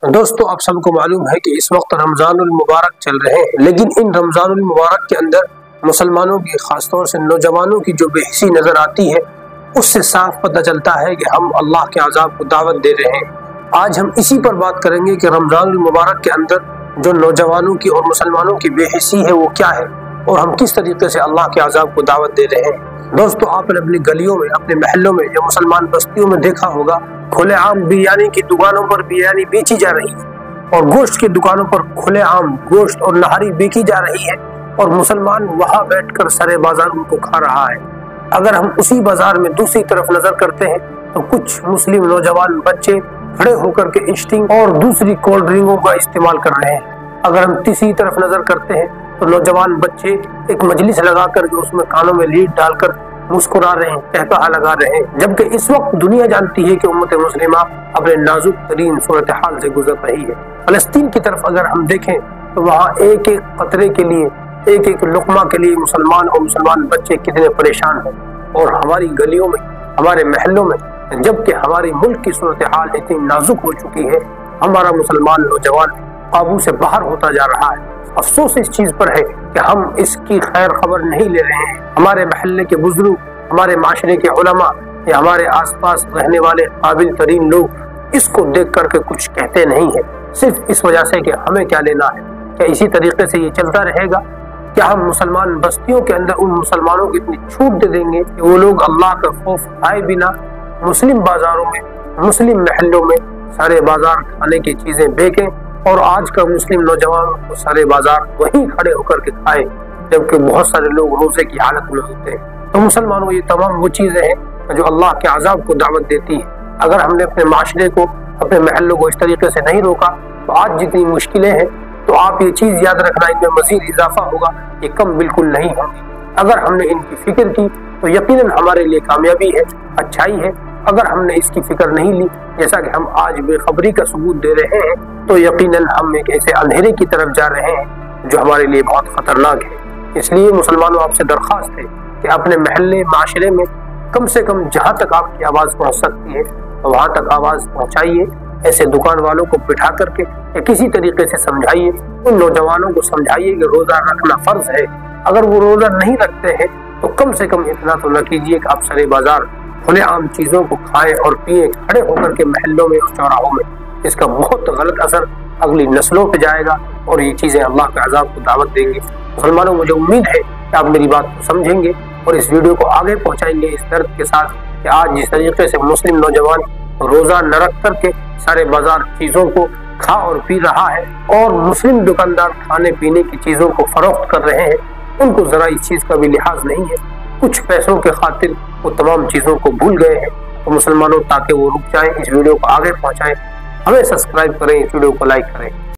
दोस्तों, आप सबको मालूम है कि इस वक्त रमजानुल मुबारक चल रहे हैं, लेकिन इन रमजानुल मुबारक के अंदर मुसलमानों की, खासतौर से नौजवानों की जो बेहिसी नजर आती है, उससे साफ पता चलता है कि हम अल्लाह के अज़ाब को दावत दे रहे हैं। आज हम इसी पर बात करेंगे कि रमजानुल मुबारक के अंदर जो नौजवानों की और मुसलमानों की बेहिसी है वो क्या है और हम किस तरीके से अल्लाह के अज़ाब को दावत दे रहे हैं। दोस्तों, आपने अपनी गलियों में, अपने महलों में या मुसलमान बस्तियों में देखा होगा, खुलेआम बिरयानी की दुकानों पर बिरयानी बेची जा रही है और गोश्त की दुकानों पर खुलेआम गोश्त और नहारी बेची जा रही है और मुसलमान वहां बैठकर सरे बाजार उनको खा रहा है। अगर हम उसी बाजार में दूसरी तरफ नजर करते हैं तो कुछ मुस्लिम नौजवान बच्चे खड़े होकर के स्टिंग और दूसरी कोल्ड ड्रिंकों का इस्तेमाल कर रहे हैं। अगर हम तीसरी तरफ नजर करते हैं तो नौजवान बच्चे एक मजलिस लगाकर के उसमें कानों में लीड डालकर मुस्कुरा रहे हैं, कहकहा लगा रहे हैं, जबकि इस वक्त दुनिया जानती है कि उम्मत मुस्लिमा अपने नाजुक तरीन सूरत हाल से गुजर रही है। फलस्तीन की तरफ अगर हम देखें तो वहाँ एक एक कतरे के लिए, एक एक लुकमा के लिए मुसलमान और मुसलमान बच्चे कितने परेशान हैं। और हमारी गलियों में, हमारे महलों में, जबकि हमारी मुल्क की सूरत हाल इतनी नाजुक हो चुकी है, हमारा मुसलमान नौजवान काबू से बाहर होता जा रहा है। अफसोस इस चीज पर है कि हम इसकी खैर खबर नहीं ले रहे हैं। हमारे महल्ले के बुजुर्ग, हमारे माशरे के उलमा या हमारे आसपास रहने वाले काबिल तरीन लोग इसको देख करके कुछ कहते नहीं है, सिर्फ इस वजह से कि हमें क्या लेना है। क्या इसी तरीके से ये चलता रहेगा? क्या हम मुसलमान बस्तियों के अंदर उन मुसलमानों को इतनी छूट दे देंगे कि वो लोग अल्लाह का खौफ आए बिना मुस्लिम बाजारों में, मुस्लिम महल्लों में सारे बाजार खाने की चीजें बेचें और आज का मुस्लिम नौजवान को सारे बाजार वहीं खड़े होकर के खाए, जबकि बहुत सारे लोग रोजे की हालत में होते हैं। तो मुसलमानों, ये तमाम वो चीजें हैं जो अल्लाह के अज़ाब को दावत देती है। अगर हमने अपने माशरे को, अपने महल्लों को इस तरीके से नहीं रोका तो आज जितनी मुश्किलें हैं, तो आप ये चीज याद रखना, इनमें मजीद इजाफा होगा, ये कम बिल्कुल नहीं होगी। अगर हमने इनकी फिक्र की तो यकीनन हमारे लिए कामयाबी है, अच्छाई है। अगर हमने इसकी फिक्र नहीं ली, जैसा कि हम आज बेखबरी का सबूत दे रहे हैं, तो यकीनन हम एक ऐसे अंधेरे की तरफ जा रहे हैं जो हमारे लिए बहुत खतरनाक है। इसलिए मुसलमानों, आपसे दरख्वास्त है कि अपने महल्ले, माशरे में कम से कम जहाँ तक आपकी आवाज़ पहुँच सकती है वहाँ तक आवाज़ पहुँचाइए। ऐसे दुकान वालों को बिठा करके या किसी तरीके से समझाइए, उन नौजवानों को समझाइए कि रोज़ा रखना फ़र्ज है। अगर वो रोज़ा नहीं रखते हैं तो कम से कम इतना तो न कीजिए कि आप सरे बाजार खुलेआम चीज़ों को खाएं और पिए खड़े होकर के महल्लों में और चौराहों में। इसका बहुत गलत असर अगली नस्लों पे जाएगा और ये चीज़ें अल्लाह के अज़ाब को दावत देंगे। मुसलमानों, मुझे उम्मीद है कि आप मेरी बात को समझेंगे और इस वीडियो को आगे पहुंचाएंगे इस दर्द के साथ कि आज जिस तरीके से मुस्लिम नौजवान रोज़ा न रख करके सारे बाजार चीज़ों को खा और पी रहा है और मुस्लिम दुकानदार खाने पीने की चीज़ों को फरोख्त कर रहे हैं, उनको ज़रा इस चीज़ का भी लिहाज नहीं है। कुछ पैसों के खातिर वो तमाम चीज़ों को भूल गए हैं। तो मुसलमानों, ताकि वो रुक जाएं, इस वीडियो को आगे पहुंचाएं, हमें सब्सक्राइब करें, इस वीडियो को लाइक करें।